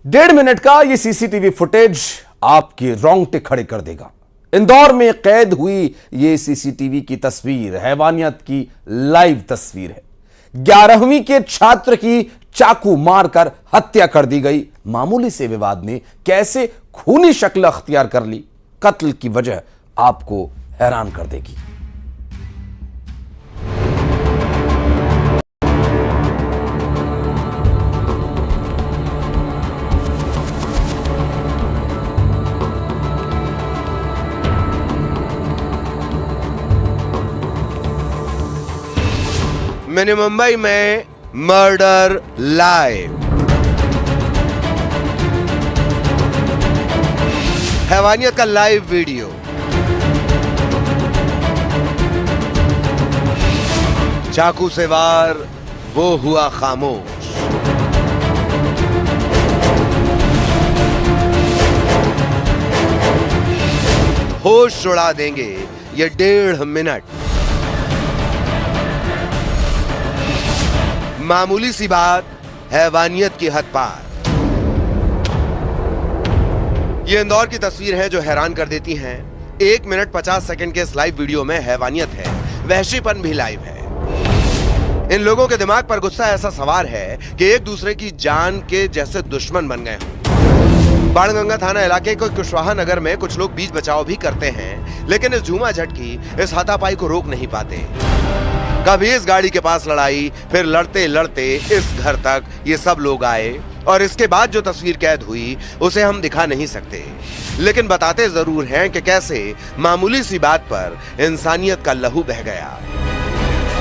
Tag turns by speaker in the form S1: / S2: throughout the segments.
S1: 1.5 minute का ये CCTV footage आपके रोंगटे खड़े कर देगा। इंदौर में कैद हुई ये सीसीटीवी की तस्वीर हैवानियत की लाइव तस्वीर है। 11वीं के छात्र की चाकू मारकर हत्या कर दी गई। मामूली से विवाद ने कैसे खूनी शक्ल अख्तियार कर ली, कत्ल की वजह आपको हैरान कर देगी।
S2: मैंने मुंबई में मर्डर लाइव, हैवानियत का लाइव वीडियो। चाकू से वार, वो हुआ खामोश। होश उड़ा देंगे ये 1.5 मिनट। मामूली सी बात, हैवानियत की हद पार। ये इंदौर की तस्वीर है जो हैरान कर देती हैं। 1 मिनट 50 सेकंड के इस लाइव वीडियो में हैवानियत है, वहशीपन भी लाइव है। इन लोगों के दिमाग पर गुस्सा ऐसा सवार है कि एक दूसरे की जान के जैसे दुश्मन बन गए हों। बाणगंगा थाना इलाके के कुशवाहा नगर में कुछ लोग बीच बचाव भी करते हैं, लेकिन इस झूमाझट की, इस हाथापाई को रोक नहीं पाते। कभी इस गाड़ी के पास लड़ाई, फिर लड़ते लड़ते इस घर तक ये सब लोग आए और इसके बाद जो तस्वीर कैद हुई उसे हम दिखा नहीं सकते, लेकिन बताते जरूर हैं कि कैसे मामूली सी बात पर इंसानियत का लहू बह गया।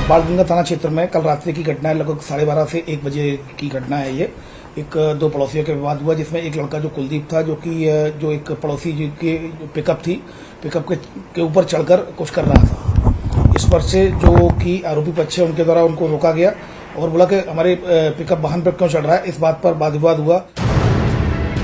S3: बाणगंगा थाना क्षेत्र में कल रात्रि की घटना है। लगभग 12:30 से 1 बजे की घटना है। ये दो पड़ोसियों के विवाद हुआ, जिसमें एक लड़का जो कुलदीप था, जो एक पड़ोसी की पिकअप थी, पिकअप के ऊपर चढ़कर कुछ कर रहा था। इस पर से जो कि आरोपी पक्ष है उनके द्वारा उनको रोका गया और बोला कि हमारे पिकअप वाहन पर क्यों चढ़ रहा है। इस बात पर वाद विवाद हुआ।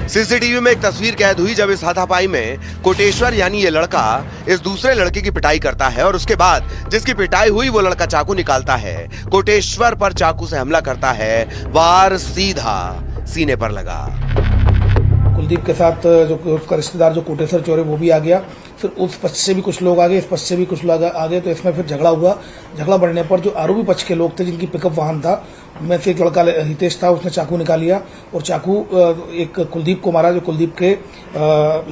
S2: सीसीटीवी में एक तस्वीर कैद हुई जब इस हाथापाई में कोटेश्वर यानी ये लड़का इस दूसरे लड़के की पिटाई करता है और उसके बाद जिसकी पिटाई हुई वो लड़का चाकू निकालता है, कोटेश्वर पर चाकू से हमला करता है। वार सीधा सीने पर लगा।
S3: कुलदीप के साथ जो उसका रिश्तेदार जो कोटेश्वर चोर है वो भी आ गया। फिर उस पक्ष से भी कुछ लोग आ गए, इस पक्ष से भी कुछ लोग आ गए। तो इसमें फिर झगड़ा हुआ। झगड़ा बढ़ने पर जो आरोपी पक्ष के लोग थे, जिनकी पिकअप वाहन था, उनमें से एक लड़का हितेश था, उसने चाकू निकाल लिया और चाकू एक कुलदीप को मारा, जो कुलदीप के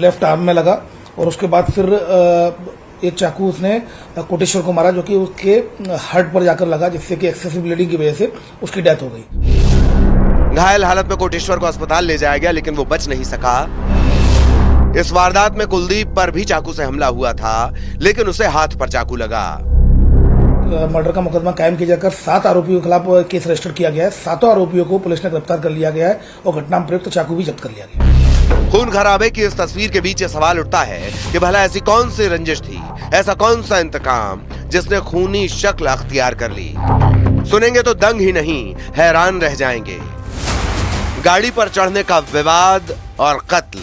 S3: लेफ्ट आर्म में लगा। और उसके बाद फिर एक चाकू उसने कोटेश्वर को मारा, जो कि उसके हार्ट पर जाकर लगा, जिससे कि एक्सेसिव ब्लीडिंग की वजह से उसकी डेथ हो गई।
S2: घायल हालत में कोटेश्वर को अस्पताल ले जाया गया, लेकिन वो बच नहीं सका। इस वारदात में कुलदीप पर भी चाकू से हमला हुआ था, लेकिन उसे हाथ पर चाकू लगा।
S3: मर्डर का मुकदमा कायम किया जाकर 7 आरोपियों के खिलाफ केस रजिस्टर किया गया है। 7 आरोपियों को पुलिस ने गिरफ्तार कर लिया गया है और घटना में प्रयुक्त चाकू भी जब्त कर लिया गया है।
S2: खून खराबे की इस तस्वीर के बीच सवाल उठता है कि भला ऐसी कौन सी रंजिश थी, ऐसा कौन सा इंतकाम जिसने खूनी शक्ल अख्तियार कर ली। सुनेंगे तो दंग ही नहीं, हैरान रह जाएंगे। गाड़ी पर चढ़ने का विवाद और कत्ल।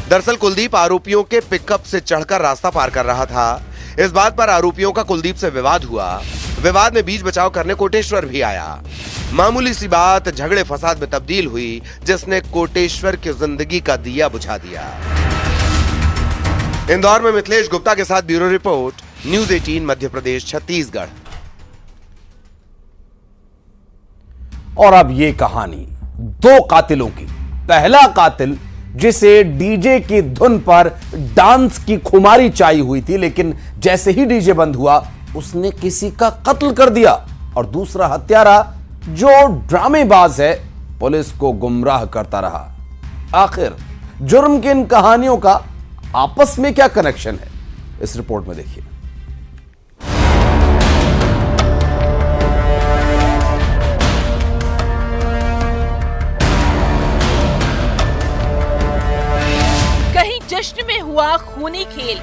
S2: दरअसल कुलदीप आरोपियों के पिकअप से चढ़कर रास्ता पार कर रहा था। इस बात पर आरोपियों का कुलदीप से विवाद हुआ। विवाद में बीच बचाव करने कोटेश्वर भी आया। मामूली सी बात झगड़े फसाद में तब्दील हुई, जिसने कोटेश्वर की जिंदगी का दिया बुझा दिया। इंदौर में मिथिलेश गुप्ता के साथ bureau report, news 18 Madhya Pradesh Chhattisgarh.
S1: और अब ये कहानी 2 कातिलों की। पहला कातिल जिसे डीजे की धुन पर डांस की खुमारी चाहिए हुई थी, लेकिन जैसे ही डीजे बंद हुआ उसने किसी का कत्ल कर दिया। और दूसरा हत्यारा जो ड्रामेबाज है, पुलिस को गुमराह करता रहा। आखिर जुर्म की इन कहानियों का आपस में क्या कनेक्शन है, इस रिपोर्ट में देखिए।
S4: जश्न में हुआ खूनी खेल।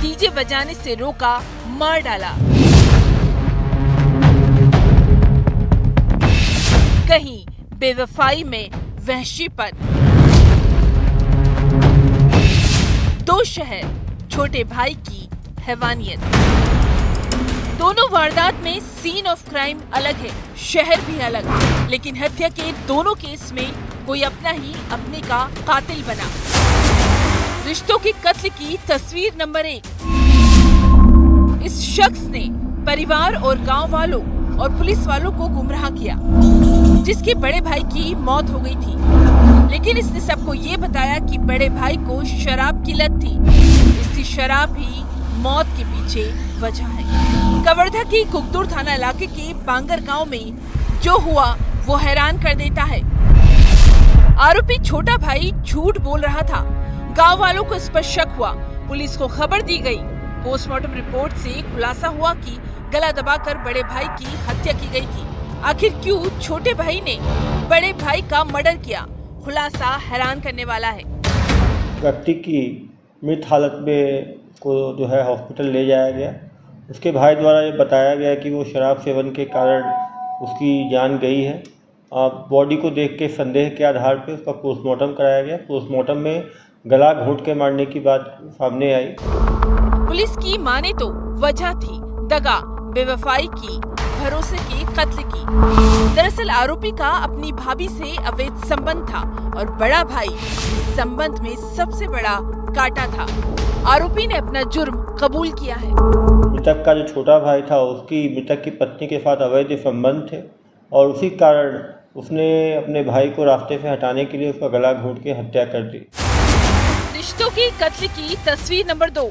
S4: डीजे बजाने से रोका, मार डाला। कहीं बेवफाई में वहशीपन। 2 शहर, छोटे भाई की हैवानियत। दोनों वारदात में सीन ऑफ क्राइम अलग है, शहर भी अलग, लेकिन हत्या के दोनों केस में कोई अपना ही अपने का कातिल बना। रिश्तों के कत्ल की तस्वीर नंबर 1। इस शख्स ने परिवार और गांव वालों और पुलिस वालों को गुमराह किया, जिसके बड़े भाई की मौत हो गई थी, लेकिन इसने सबको ये बताया कि बड़े भाई को शराब की लत थी। इसकी शराब ही मौत के पीछे वजह है। कवर्धा के कुकदुर थाना इलाके के बांगर गांव में जो हुआ वो हैरान कर देता है। आरोपी छोटा भाई झूठ बोल रहा था। गांव वालों को इस पर शक हुआ, पुलिस को खबर दी गई। पोस्टमार्टम रिपोर्ट से खुलासा हुआ कि गला दबाकर बड़े भाई की हत्या की गई थी। आखिर क्यों छोटे भाई ने बड़े भाई का मर्डर किया? खुलासा हैरान करने वाला है।
S5: व्यक्ति की मृत हालत में को जो है हॉस्पिटल ले जाया गया। उसके भाई द्वारा ये बताया गया कि वो शराब सेवन के कारण उसकी जान गई है। बॉडी को देख के संदेह के आधार पर उसका पोस्टमार्टम कराया गया। पोस्टमार्टम में गला घोंट के मारने की बात सामने आई।
S4: पुलिस की माने तो वजह थी दगा, बेवफाई की, भरोसे के कत्ल की। दरअसल आरोपी का अपनी भाभी से अवैध संबंध था और बड़ा भाई इस संबंध में सबसे बड़ा काटा था। आरोपी ने अपना जुर्म कबूल किया है।
S5: मृतक का जो छोटा भाई था उसकी मृतक की पत्नी के साथ अवैध संबंध थे और उसी कारण उसने अपने भाई को रास्ते से हटाने के लिए उसका गला घोंट के हत्या कर दी।
S4: रिश्तों की कत्ल की तस्वीर नंबर 2।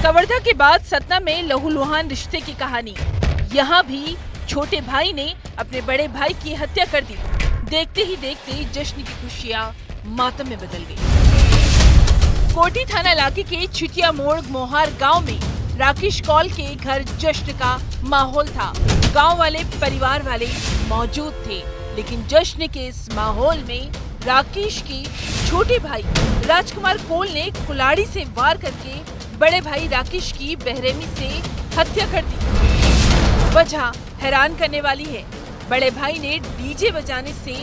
S4: कवर्धा के बाद सतना में लहूलुहान रिश्ते की कहानी। यहाँ भी छोटे भाई ने अपने बड़े भाई की हत्या कर दी। देखते ही देखते जश्न की खुशियाँ मातम में बदल गई। कोटी थाना इलाके के छिटिया मोड़ मोहार गांव में राकेश कौल के घर जश्न का माहौल था। गांव वाले परिवार वाले मौजूद थे, लेकिन जश्न के इस माहौल में राकेश के छोटे भाई राजकुमार कोल ने कुल्हाड़ी से वार करके बड़े भाई राकेश की बेरहमी से हत्या कर दी। वजह हैरान करने वाली है। बड़े भाई ने डीजे बजाने से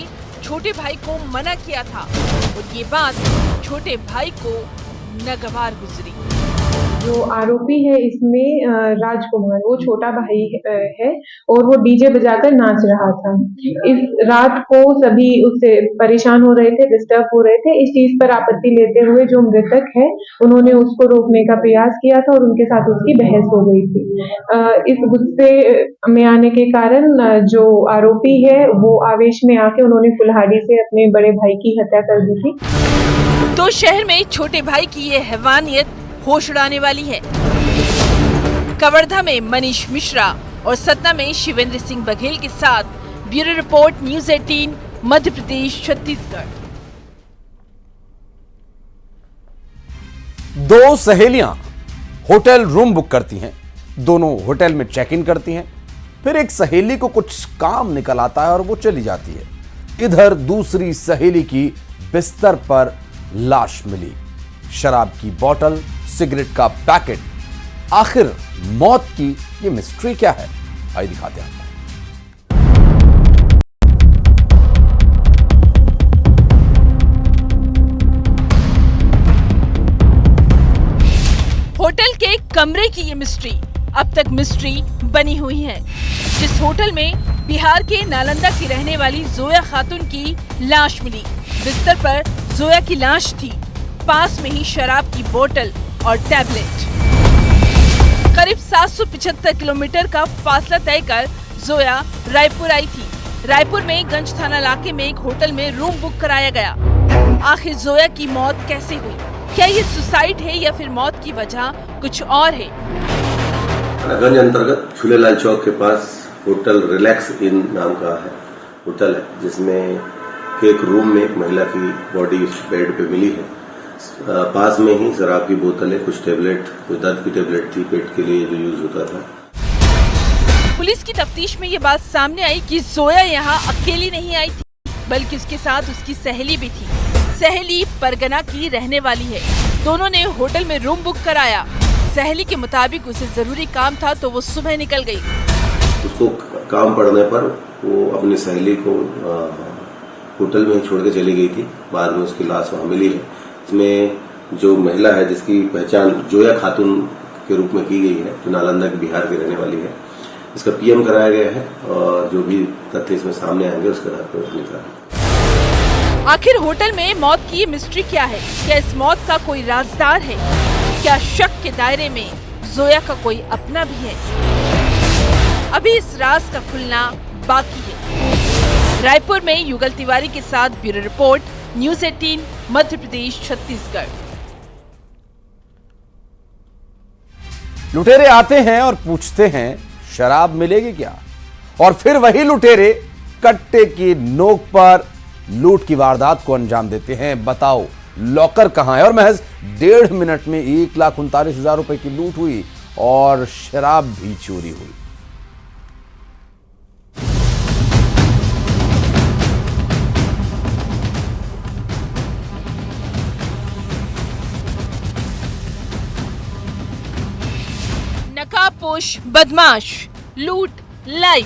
S4: छोटे भाई को मना किया था और ये बात छोटे भाई को नागवार गुजरी।
S6: जो आरोपी है इसमें राजकुमार, वो छोटा भाई है और वो डीजे बजाकर नाच रहा था। इस रात को सभी उससे परेशान हो रहे थे, डिस्टर्ब हो रहे थे। इस चीज पर आपत्ति लेते हुए जो मृतक है उन्होंने उसको रोकने का प्रयास किया था और उनके साथ उसकी बहस हो गई थी। इस गुस्से में आने के कारण जो आरोपी है वो आवेश में आके उन्होंने कुल्हाड़ी से अपने बड़े भाई की हत्या कर दी थी।
S4: तो शहर में छोटे भाई की ये हैवानियत होश उड़ाने वाली है। कवर्धा में मनीष मिश्रा और सतना में शिवेंद्र सिंह बघेल के साथ bureau report, news 18, Madhya Pradesh, Chhattisgarh.
S1: 2 सहेलियां होटल रूम बुक करती हैं। दोनों होटल में चेक इन करती हैं। फिर एक सहेली को कुछ काम निकल आता है और वो चली जाती है। इधर दूसरी सहेली की बिस्तर पर लाश मिली। शराब की बोतल, सिगरेट का पैकेट। आखिर मौत की ये मिस्ट्री क्या है? आइए दिखाते हैं।
S4: होटल के कमरे की ये मिस्ट्री अब तक मिस्ट्री बनी हुई है। जिस होटल में बिहार के नालंदा की रहने वाली जोया खातून की लाश मिली। बिस्तर पर जोया की लाश थी, पास में ही शराब की बोतल और टैबलेट। करीब 775 किलोमीटर का फासला तय कर जोया रायपुर आई थी। रायपुर में गंज थाना इलाके में एक होटल में रूम बुक कराया गया। आखिर जोया की मौत कैसे हुई? क्या ये सुसाइड है या फिर मौत की वजह कुछ और है?
S7: गंज अंतर्गत झूलेलाल चौक के पास होटल रिलैक्स इन नाम का है होटल है, जिसमें एक रूम में एक महिला की बॉडी उस बेड पे मिली है। पास में ही शराब की बोतलें, कुछ टेबलेट, कोई दर्द की टेबलेट थी पेट के लिए जो यूज होता था।
S4: पुलिस की तफ्तीश में ये बात सामने आई कि जोया यहाँ अकेली नहीं आई थी, बल्कि उसके साथ उसकी सहेली भी थी। सहेली परगना की रहने वाली है। दोनों ने होटल में रूम बुक कराया। सहेली के मुताबिक उसे जरूरी काम था तो वो सुबह निकल गई।
S7: उसको काम पड़ने पर वो अपनी सहेली को होटल में छोड़ के चली गई थी। बाद में उसकी लाश वहाँ मिली है। इसमें जो महिला है जिसकी पहचान जोया खातून के रूप में की गई है, जो नालंदा के बिहार की रहने वाली है। इसका पीएम कराया गया है और जो भी तथ्य इसमें सामने आएंगे उसके आधार पर निकालेंगे।
S4: आखिर होटल में मौत की मिस्ट्री क्या है? क्या इस मौत का कोई राजदार है? क्या शक के दायरे में जोया का कोई अपना भी है? अभी इस राज का खुलना बाकी है। रायपुर में युगल तिवारी के साथ bureau report, news 18 Madhya Pradesh Chhattisgarh.
S1: लुटेरे आते हैं और पूछते हैं शराब मिलेगी क्या, और फिर वही लुटेरे कट्टे की नोक पर लूट की वारदात को अंजाम देते हैं। बताओ लॉकर कहां है? और महज 1.5 मिनट में 1,39,000 रुपए की लूट हुई और शराब भी चोरी हुई।
S4: नकाबपोश बदमाश, लूट लाइव।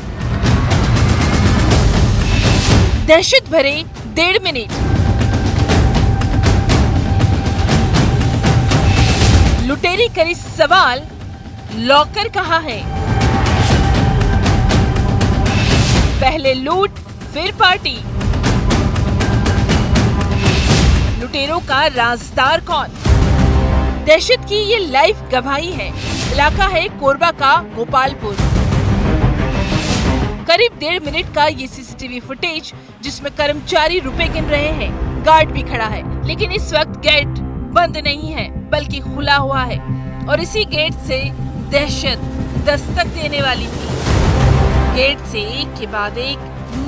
S4: दहशत भरे 1.5 मिनट। लुटेरी करी सवाल, लॉकर कहां है? पहले लूट फिर पार्टी। लुटेरों का राजदार कौन? दहशत की ये लाइव गवाही है। इलाका है कोरबा का गोपालपुर। करीब 1.5 मिनट का ये सीसीटीवी फुटेज, जिसमें कर्मचारी रुपए गिन रहे हैं, गार्ड भी खड़ा है, लेकिन इस वक्त गेट बंद नहीं है बल्कि खुला हुआ है और इसी गेट से दहशत दस्तक देने वाली थी। गेट से एक के बाद एक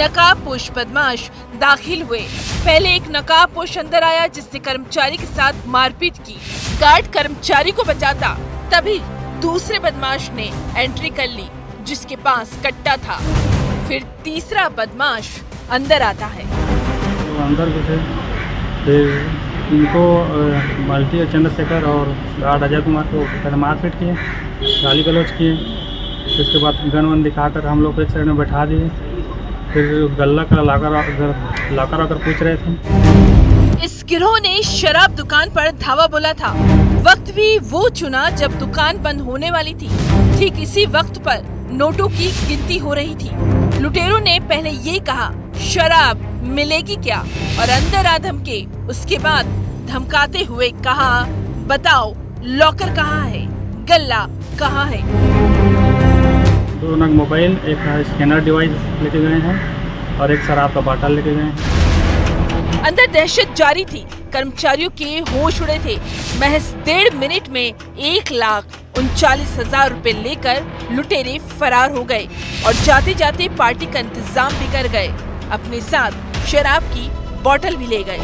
S4: नकाबपोश बदमाश दाखिल हुए। पहले एक नकाबपोश अंदर आया जिसने कर्मचारी के साथ मारपीट की। गार्ड कर्मचारी को बचाता, तभी दूसरे बदमाश ने एंट्री कर ली जिसके पास कट्टा था। फिर तीसरा बदमाश अंदर आता है।
S8: तो अंदर घुसे, फिर इनको मल्टी चंद्रशेखर और गार्ड अजय कुमार को पहले मारपीट किए, गाली गलौज किए। उसके बाद गन वन दिखाकर हम लोग को एक साइड में बैठा दिए। फिर गल्ला का लाकर आकर पूछ रहे थे।
S4: इस गिरोह ने शराब दुकान पर धावा बोला था। वक्त भी वो चुना जब दुकान बंद होने वाली थी। ठीक इसी वक्त पर नोटों की गिनती हो रही थी। लुटेरों ने पहले ये कहा शराब मिलेगी क्या, और अंदर आ धमके। उसके बाद धमकाते हुए कहा बताओ लॉकर कहाँ है, गल्ला कहाँ है।
S8: 2 नग मोबाइल, एक स्कैनर डिवाइस लेके गए हैं और एक शराब का बाटल लेके गए हैं।
S4: अंदर दहशत जारी थी। कर्मचारियों के होश उड़े थे। महज 1.5 मिनट में 1,39,000 रुपए लेकर लुटेरे फरार हो गए और जाते जाते पार्टी का इंतजाम भी कर गए। अपने साथ शराब की बोतल भी ले गए।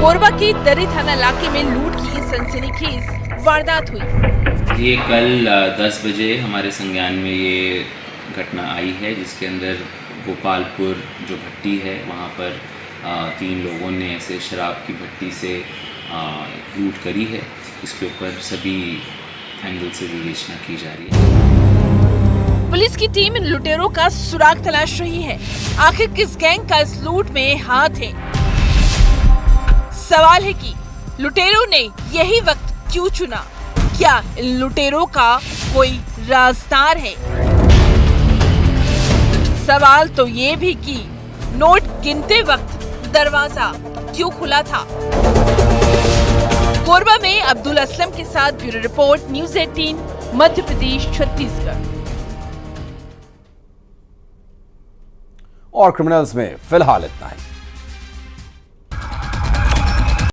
S4: कोरबा के दर्री थाना इलाके में लूट की सनसनीखेज वारदात हुई।
S9: ये कल 10 बजे हमारे संज्ञान में ये घटना आई है, जिसके अंदर गोपालपुर जो भट्टी है वहाँ पर 3 लोगों ने ऐसे शराब की भट्टी से लूट करी है। इसके ऊपर सभी एंगल से विवेचना की जा रही है।
S4: पुलिस की टीम इन लुटेरों का सुराग तलाश रही है। आखिर किस गैंग का इस लूट में हाथ है? सवाल है कि लुटेरों ने यही वक्त क्यों चुना? क्या इन लुटेरों का कोई राजदार है? सवाल तो ये भी कि नोट गिनते वक्त दरवाजा क्यों खुला था? कोरबा में अब्दुल असलम के साथ bureau report, news 18 Madhya Pradesh Chhattisgarh.
S1: और क्रिमिनल्स में फिलहाल इतना ही।